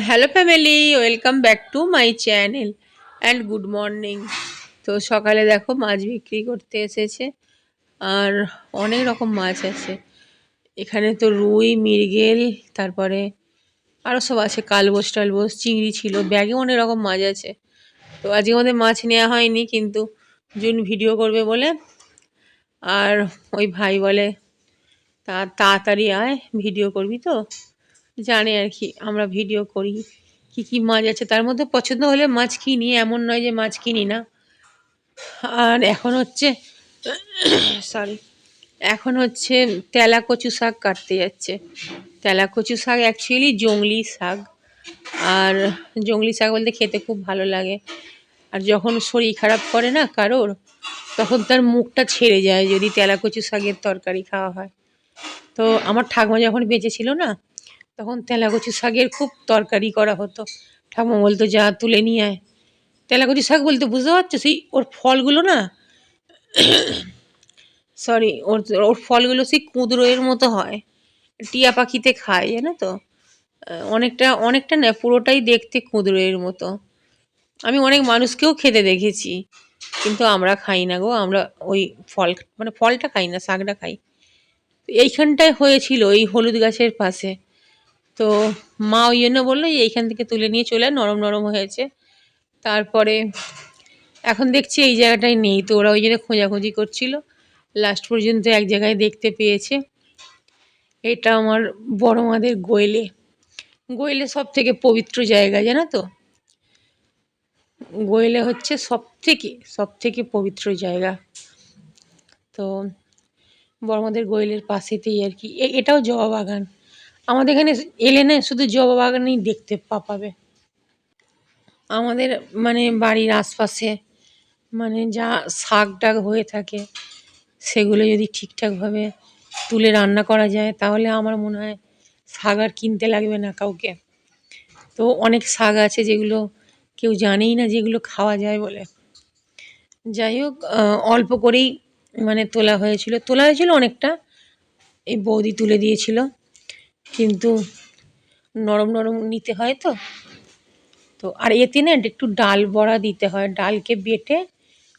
Hello family, welcome back to my channel and good morning. তো সকালে দেখো মাছ বিক্রি করতে এসেছে, আর অনেক রকম মাছ আছে এখানে। তো রুই, মৃগেল, তারপরে আরও সব আছে, কালবোস টালবোস, চিংড়ি ছিল, ব্যাগে অনেক রকম মাছ আছে। তো আজকে আমাদের মাছ নেওয়া হয়নি, কিন্তু জুন ভিডিও করবে বলে, আর ওই ভাই বলে তাড়াতাড়ি আয়, ভিডিও করবি। তো জানে আর কি আমরা ভিডিও করি, কি কি মাছ আছে তার মধ্যে পছন্দ হলে মাছ কিনি, এমন নয় যে মাছ কিনি না। আর এখন হচ্ছে সরি, এখন হচ্ছে তেলা কচু শাক কাটতে যাচ্ছে। তেলা কচু শাক অ্যাকচুয়ালি জংলি শাক, আর জংলি শাক বলতে খেতে খুব ভালো লাগে। আর যখন শরীর খারাপ করে না কারোর, তখন তার মুখটা ছেড়ে যায় যদি তেলা কচু শাকের তরকারি খাওয়া হয়। তো আমার ঠাকুমা যখন বেঁচে ছিল না, তখন তেলাকচু শাকের খুব তরকারি করা হতো। ঠাকুমা বলতো যা তুলে নিয়ে আয়। তেলাকচু শাক বলতে বুঝতে পারছো, সেই ওর ফলগুলো না, সরি, ওর ওর ফলগুলো সেই কুঁদরোয়ের মতো হয়, টিয়া পাখিতে খায়, জানো তো। অনেকটা অনেকটা না, পুরোটাই দেখতে কুঁদরোয়ের মতো। আমি অনেক মানুষকেও খেতে দেখেছি, কিন্তু আমরা খাই না গো। আমরা ওই ফল, মানে ফলটা খাই না, শাকটা খাই। এইখানটায় হয়েছিল, এই হলুদ গাছের পাশে। তো মা ওই জন্য বললো যে এইখান থেকে তুলে নিয়ে চলে, নরম নরম হয়েছে। তারপরে এখন দেখছি এই জায়গাটায় নেই, তো ওরা ওই জন্য খোঁজাখুঁজি করছিল, লাস্ট পর্যন্ত এক জায়গায় দেখতে পেয়েছে। এটা আমার বড় মাদের গোয়েলে। গোয়েলে সব থেকে পবিত্র জায়গা, জানো তো। গোয়েলে হচ্ছে সব থেকে পবিত্র জায়গা। তো বড় মাদের গোয়েলের পাশেতেই আর কি, এটাও জবা বাগান। আমাদের এখানে এলে না শুধু জবা বাগানেই দেখতে পাবে। আমাদের মানে বাড়ির আশপাশে মানে যা শাক টাক হয়ে থাকে, সেগুলো যদি ঠিকঠাকভাবে তুলে রান্না করা যায়, তাহলে আমার মনে হয় শাক আর কিনতে লাগবে না কাউকে। তো অনেক শাক আছে যেগুলো কেউ জানেই না যেগুলো খাওয়া যায় বলে। যাই হোক, অল্প করেই মানে তোলা হয়েছিল অনেকটা। এই বৌদি তুলে দিয়েছিল, কিন্তু নরম নরম নিতে হয় তো। তো আর এতে না একটু ডাল বড়া দিতে হয়, ডালকে বেটে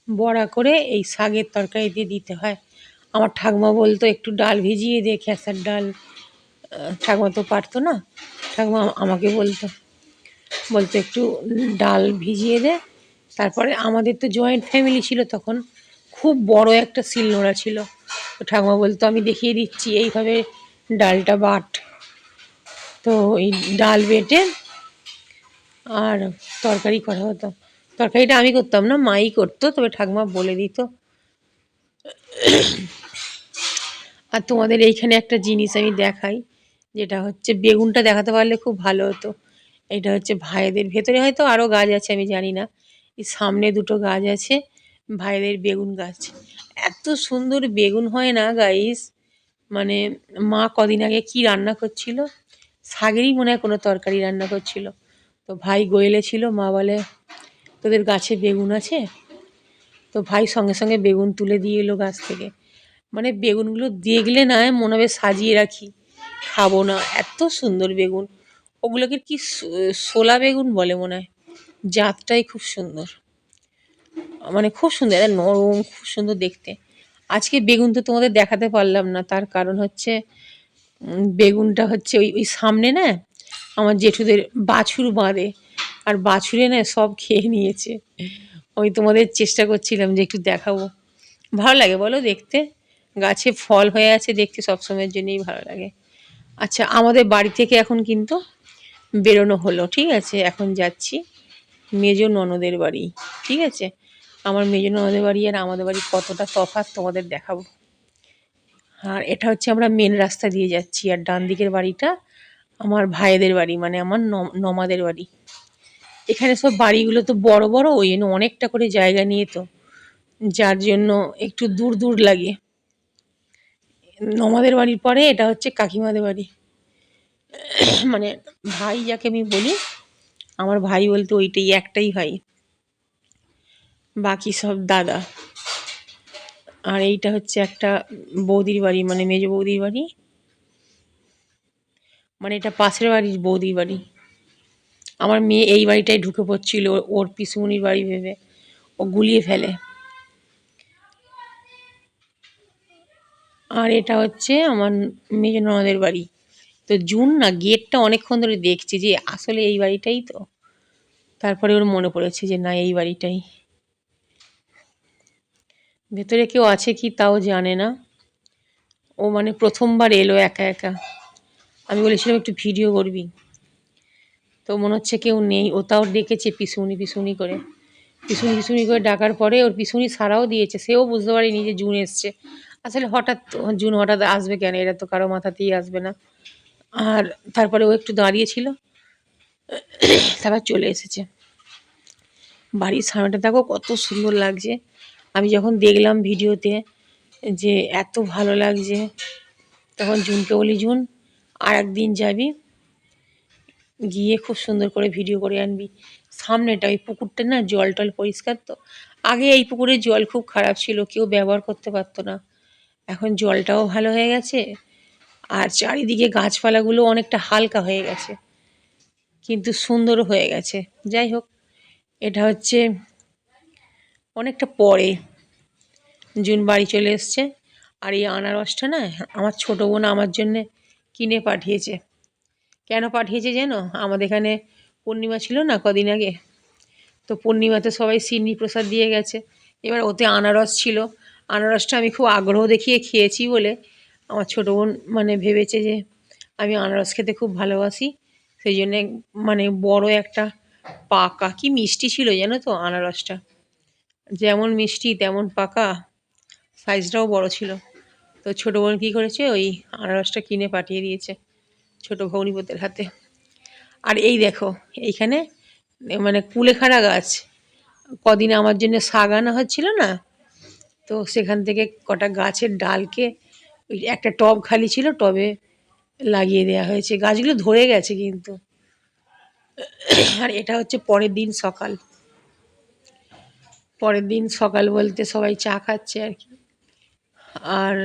বড়া করে এই শাকের তরকারিতে দিতে হয়। আমার ঠাকুমা বলতো একটু ডাল ভিজিয়ে দে, খেসার ডাল। ঠাকুমা তো পারতো না, ঠাকুমা আমাকে বলতো একটু ডাল ভিজিয়ে দে। তারপরে আমাদের তো জয়েন্ট ফ্যামিলি ছিল তখন, খুব বড় একটা শিলনোড়া ছিল। তো ঠাকুমা বলতো আমি দেখিয়ে দিচ্ছি, এইভাবে ডালটা বাট। তো এই ডাল বেটে আর তরকারি করা হতো। তরকারিটা আমি করতাম না, মাই করতো, তবে ঠাকুমা বলে দিত। আর তোমাদের এইখানে একটা জিনিস আমি দেখাই, যেটা হচ্ছে বেগুনটা দেখাতে পারলে খুব ভালো হতো। এটা হচ্ছে ভাইদের, ভেতরে হয়তো আরও গাছ আছে আমি জানি না, এই সামনে দুটো গাছ আছে ভাইদের বেগুন গাছ। এত সুন্দর বেগুন হয় না গাইস, মানে মা কদিন আগে কি রান্না করছিল, শাকেরই মনে হয় কোনো তরকারি রান্না করছিল। তো ভাই গোয়েলে ছিল, মা বলে তোদের গাছে বেগুন আছে? তো ভাই সঙ্গে সঙ্গে বেগুন তুলে দিয়ে এলো গাছ থেকে। মানে বেগুনগুলো দেখলে না মনে হবে সাজিয়ে রাখি, খাবো না, এত সুন্দর বেগুন। ওগুলোকে কি শোলা বেগুন বলে মনে হয়, জাতটাই খুব সুন্দর, মানে খুব সুন্দর, নরম, খুব সুন্দর দেখতে। আজকে বেগুন তো তোমাদের দেখাতে পারলাম না, তার কারণ হচ্ছে বেগুনটা হচ্ছে ওই ওই সামনে না আমার জেঠুদের বাছুর বাঁধে, আর বাছুরে না সব খেয়ে নিয়েছে। আমি তোমাদের চেষ্টা করছিলাম যে একটু দেখাবো, ভালো লাগে বলো দেখতে, গাছে ফল হয়ে আছে দেখতে সবসময়ের জন্যই ভালো লাগে। আচ্ছা, আমাদের বাড়ি থেকে এখন কিন্তু বেরোনো হলো, ঠিক আছে, এখন যাচ্ছি মেজ ননদের বাড়ি। ঠিক আছে, আমার মেজ ননদের বাড়ি আর আমাদের বাড়ি কতটা তফাৎ তোমাদের দেখাবো। আর এটা হচ্ছে আমরা মেন রাস্তা দিয়ে যাচ্ছি, আর ডান দিকের বাড়িটা আমার ভাইদের বাড়ি, মানে আমার নমাদের বাড়ি। এখানে সব বাড়িগুলো তো বড় বড়, ওই জন্য অনেকটা করে জায়গা নিয়ে, তো যার জন্য একটু দূর দূর লাগে। নমাদের বাড়ির পরে এটা হচ্ছে কাকিমাদের বাড়ি। মানে ভাই যাকে আমি বলি, আমার ভাই বলতে ওইটাই একটাই ভাই, বাকি সব দাদা। আর এইটা হচ্ছে একটা বৌদির বাড়ি, মানে মেজ বৌদির বাড়ি, মানে এটা পাশের বাড়ির বৌদির বাড়ি। আমার মেয়ে এই বাড়িটায় ঢুকে পড়ছিল ওর পিসুমনির বাড়ি ভেবে, ও গুলিয়ে ফেলে। আর এটা হচ্ছে আমার মেজ ননদের বাড়ি। তো জুন না গেটটা অনেকক্ষণ ধরে দেখছে যে আসলে এই বাড়িটাই তো। তারপরে ওর মনে পড়েছে যে না এই বাড়িটাই। ভেতরে কেউ আছে কি তাও জানে না। ও মানে প্রথমবার এলো একা একা। আমি বলেছিলাম একটু ভিডিও করবি, তো মনে হচ্ছে কেউ নেই। ও তাও ডেকেছে পিসুনি পিসুনি করে, পিসুনি পিসুনি করে ডাকার পরে ওর পিসুনি সাড়াও দিয়েছে। সেও বুঝতে পারেনি যে জুন এসছে। আসলে হঠাৎ জুন হঠাৎ আসবে কেন, এরা তো কারো মাথাতেই আসবে না। আর তারপরে ও একটু দাঁড়িয়েছিল, তারপর চলে এসেছে। বাড়ির সামনেটা দেখো কত সুন্দর লাগছে। আমি যখন দেখলাম ভিডিওতে যে এত ভালো লাগছে, তখন জুনকে বলি, জুন আর একদিন যাবি, গিয়ে খুব সুন্দর করে ভিডিও করে আনবি। সামনেটা ওই পুকুরটা না জল টল পরিষ্কার তো। আগে এই পুকুরের জল খুব খারাপ ছিল, কেউ ব্যবহার করতে পারতো না। এখন জলটাও ভালো হয়ে গেছে, আর চারিদিকে গাছপালাগুলো অনেকটা হালকা হয়ে গেছে, কিন্তু সুন্দরও হয়ে গেছে। যাই হোক, এটা হচ্ছে অনেকটা পরে জুন বাড়ি চলে এসছে। আর এই আনারসটা না আমার ছোটো বোন আমার জন্যে কিনে পাঠিয়েছে। কেন পাঠিয়েছে জানো? আমাদের এখানে পূর্ণিমা ছিল না কদিন আগে, তো পূর্ণিমাতে সবাই সিন্নি প্রসাদ দিয়ে গেছে। এবার ওতে আনারস ছিল। আনারসটা আমি খুব আগ্রহ দেখিয়ে খেয়েছি বলে আমার ছোটো বোন মানে ভেবেছে যে আমি আনারস খেতে খুব ভালোবাসি, সেই জন্যে মানে বড় একটা পাকা, কি মিষ্টি ছিল জানো তো আনারসটা, যেমন মিষ্টি তেমন পাকা, সাইজটাও বড় ছিল। তো ছোটো বোন কী করেছে, ওই আনারসটা কিনে পাঠিয়ে দিয়েছে ছোটো ভগ্নিপতির হাতে। আর এই দেখো এইখানে মানে কুলেখাড়া গাছ, কদিন আমার জন্য শাক আনা হচ্ছিল না, তো সেখান থেকে কটা গাছের ডালকে ওই একটা টব খালি ছিল, টবে লাগিয়ে দেওয়া হয়েছে। গাছগুলো ধরে গেছে কিন্তু। আর এটা হচ্ছে পরের দিন সকাল। পরের দিন সকাল বলতে সবাই চা খাচ্ছে আর কি। আর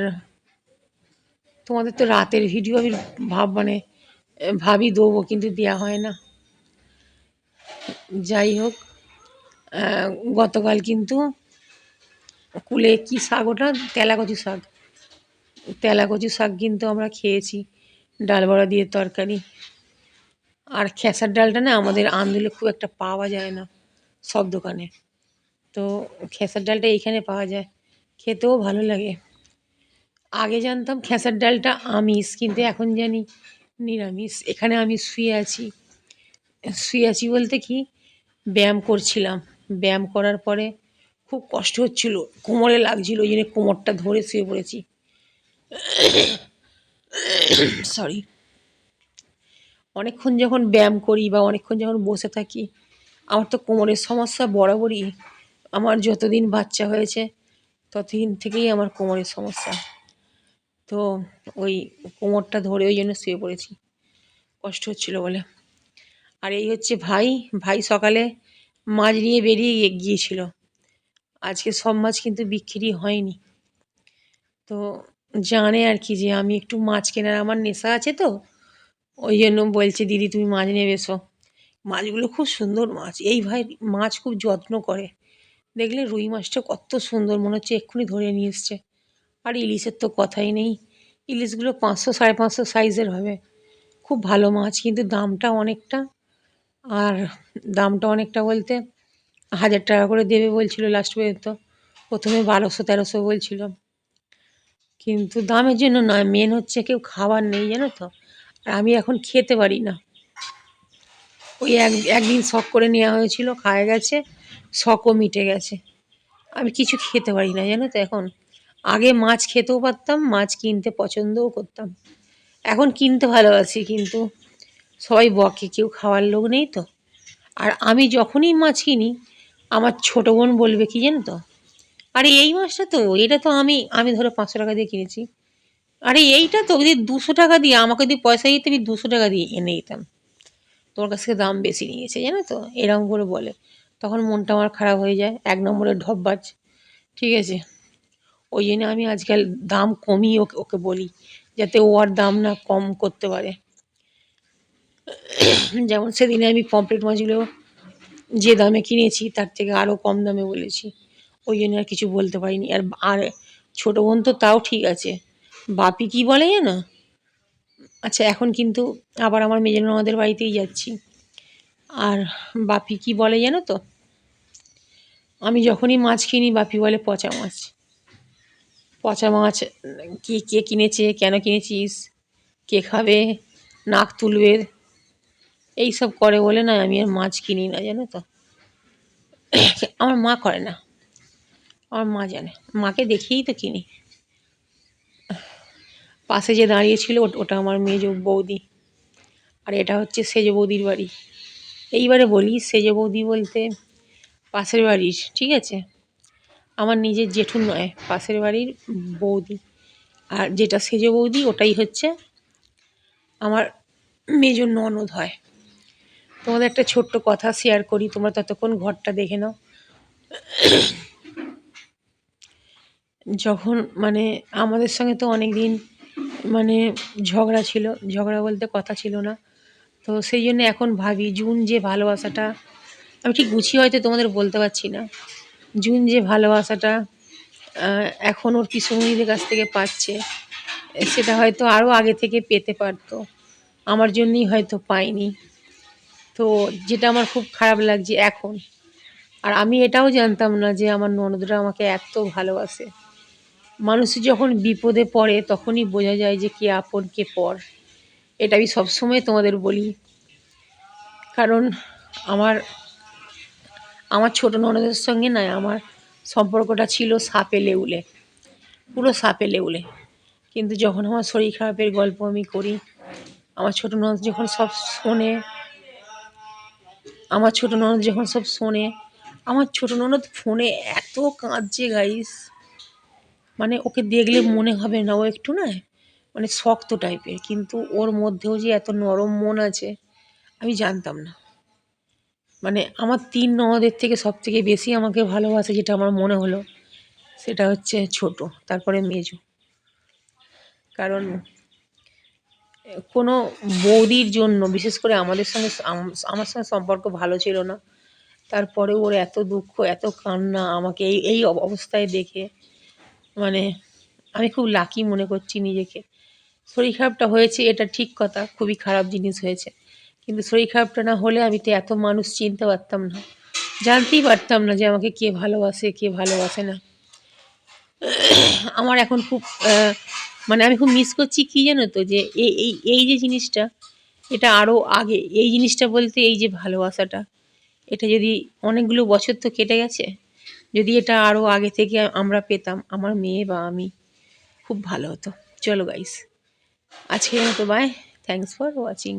তোমাদের তো রাতের ভিডিও আমি মানে ভাবি দেবো, কিন্তু দেওয়া হয় না। যাই হোক, গতকাল কিন্তু কুলে কি শাক, ওটা তেলাকচি শাক, তেলাকচি শাক কিন্তু আমরা খেয়েছি, ডাল বড়া দিয়ে তরকারি। আর খেসার ডালটা না আমাদের আন্দুলে খুব একটা পাওয়া যায় না সব দোকানে, তো খেসার ডালটা এইখানে পাওয়া যায়, খেতেও ভালো লাগে। আগে জানতাম খেসার ডালটা আমিষ, কিন্তু এখন জানি নিরামিষ। এখানে আমি শুয়ে আছি, শুয়ে আছি বলতে কি, ব্যায়াম করছিলাম, ব্যায়াম করার পরে খুব কষ্ট হচ্ছিল, কোমরে লাগছিল, ওই জন্য কোমরটা ধরে শুয়ে পড়েছি। সরি। অনেকক্ষণ যখন ব্যায়াম করি বা অনেকক্ষণ যখন বসে থাকি, আমার তো কোমরের সমস্যা বরাবরই। আমার যতদিন বাচ্চা হয়েছে ততদিন থেকেই আমার কোমরের সমস্যা। তো ওই কোমরটা ধরে ওই জন্য শুয়ে পড়েছি, কষ্ট হচ্ছিল বলে। আর এই হচ্ছে ভাই, ভাই সকালে মাছ নিয়ে বেরিয়ে গিয়েছিল। আজকে সব মাছ কিন্তু বিক্রি হয়নি, তো জানে আর কি যে আমি একটু মাছ কেনার আমার নেশা আছে, তো ওই জন্য বলছে দিদি তুমি মাছ নেবে এসো। মাছগুলো খুব সুন্দর মাছ, এই ভাই মাছ খুব যত্ন করে। দেখলে রুই মাছটা কত সুন্দর, মনে হচ্ছে এক্ষুনি ধরে নিয়ে এসছে। আর ইলিশের তো কথাই নেই, ইলিশগুলো 500 550 সাইজের হবে, খুব ভালো মাছ, কিন্তু দামটা অনেকটা। আর দামটা অনেকটা বলতে 1000 টাকা করে দেবে বলছিল লাস্ট পর্যন্ত, প্রথমে 1200 1300 বলছিল। কিন্তু দামের জন্য নয়, মেন হচ্ছে কেউ খাবার নেই জানো তো, আর আমি এখন খেতে পারি না। ওই একদিন শখ করে নেওয়া হয়েছিল, খাওয়া গেছে, শখও মিটে গেছে। আমি কিছু খেতে পারি না জানো তো এখন। আগে মাছ খেতেও পারতাম, মাছ কিনতে পছন্দও করতাম, এখন কিনতে ভালোবাসি, কিন্তু সবাই বকে, কেউ খাওয়ার লোক নেই তো। আর আমি যখনই মাছ কিনি, আমার ছোটো বোন বলবে কি জানো তো, আরে এই মাছটা তো, এটা তো আমি আমি ধরো 500 টাকা দিয়ে কিনেছি, আরে এইটা তো যদি 200 টাকা দিয়ে, আমাকে যদি পয়সা দিতে আমি 200 টাকা দিয়ে এনে দিতাম, তোমার কাছ থেকে দাম বেশি নিয়েছে জানো তো, এরকম করে বলে। তখন মনটা আমার খারাপ হয়ে যায়, 1 নম্বরের ঢপবাজ, ঠিক আছে। ওই জন্য আমি আজকাল দাম কমিয়ে ওকে ওকে বলি, যাতে ও আর দাম না কম করতে পারে। যেমন সেদিনে আমি পমফ্রেট মাছগুলো যে দামে কিনেছি তার থেকে আরও কম দামে বলেছি, ওই জন্য আর কিছু বলতে পারিনি। আর আর ছোটো বোন তো তাও ঠিক আছে, বাপি কি বলে জানো? আচ্ছা এখন কিন্তু আবার আমার মেজো ননদের বাড়িতেই যাচ্ছি, আর বাপি কি বলে জানো তো, আমি যখনই মাছ কিনি বাপি বলে পচা মাছ। পচা মাছ কে কে কিনেছে, কেন কিনেছিস, কে খাবে, নাক তুলবে, এইসব করে বলে না আমি আর মাছ কিনি না, জানো তো। আমার মা করে না, আমার মা জানে, মাকে দেখেই তো কিনি। পাশে যে দাঁড়িয়েছিল ওটা আমার মেজো বৌদি, আর এটা হচ্ছে সেজ বৌদির বাড়ি। এইবারে বলি সেজ বৌদি বলতে পাশের বাড়ির, ঠিক আছে, আমার নিজের জেঠু নয়, পাশের বাড়ির বৌদি। আর যেটা সেজ বৌদি ওটাই হচ্ছে আমার মেজো ননদ হয়। তোমাদের একটা ছোট্ট কথা শেয়ার করি, তোমরা ততক্ষণ ঘরটা দেখে নাও। যখন মানে আমাদের সঙ্গে তো অনেক দিন মানে ঝগড়া ছিল, ঝগড়া বলতে কথা ছিল না, তো সেই জন্য এখন ভাবি জুন যে ভালোবাসাটা, আমি ঠিক গুছিয়ে হয়তো তোমাদের বলতে পারছি না, জুন যে ভালোবাসাটা এখন ওর পিসুমণিদের কাছ থেকে পাচ্ছে, সেটা হয়তো আরও আগে থেকে পেতে পারতো, আমার জন্যই হয়তো পাইনি। তো যেটা আমার খুব খারাপ লাগছে এখন। আর আমি এটাও জানতাম না যে আমার ননদরা আমাকে এত ভালোবাসে। মানুষ যখন বিপদে পড়ে তখনই বোঝা যায় যে কে আপন কে পর। এটা আমি সবসময় তোমাদের বলি, কারণ আমার আমার ছোটো ননদের সঙ্গে না আমার সম্পর্কটা ছিল সাপে লেউলে, পুরো সাপে লেউলে। কিন্তু যখন আমার শরীর খারাপের গল্প আমি করি, আমার ছোটো ননদ যখন সব শোনে, আমার ছোটো ননদ যখন সব শোনে, আমার ছোটো ননদ ফোনে এত কাঁদছে গাইস, মানে ওকে দেখলে মনে হবে না ও একটু না মানে শক্ত টাইপের, কিন্তু ওর মধ্যেও যে এত নরম মন আছে আমি জানতাম না। মানে আমার ৩ ননদের থেকে সবথেকে বেশি আমাকে ভালোবাসে যেটা আমার মনে হলো, সেটা হচ্ছে ছোটো, তারপরে মেজো। কারণ কোনো বৌদির জন্য, বিশেষ করে আমাদের সঙ্গে আমার সঙ্গে সম্পর্ক ভালো ছিল না, তারপরেও ওর এত দুঃখ এত কান্না আমাকে এই এই অবস্থায় দেখে, মানে আমি খুব লাকি মনে করছি নিজেকে। শরীর খারাপটা হয়েছে এটা ঠিক কথা, খুবই খারাপ জিনিস হয়েছে, কিন্তু শরীর খারাপটা না হলে আমি তো এত মানুষ চিনতে পারতাম না, জানতেই পারতাম না যে আমাকে কে ভালোবাসে কে ভালোবাসে না। আমার এখন খুব মানে আমি খুব মিস করছি কী জানো তো, যে এই এই এই যে জিনিসটা, এটা আরও আগে, এই জিনিসটা বলতে এই যে ভালোবাসাটা, এটা যদি অনেকগুলো বছর তো কেটে গেছে, যদি এটা আরও আগে থেকে আমরা পেতাম, আমার মেয়ে বা আমি, খুব ভালো হতো। চলো গাইস, আজকের মতো বাই, থ্যাংকস ফর ওয়াচিং।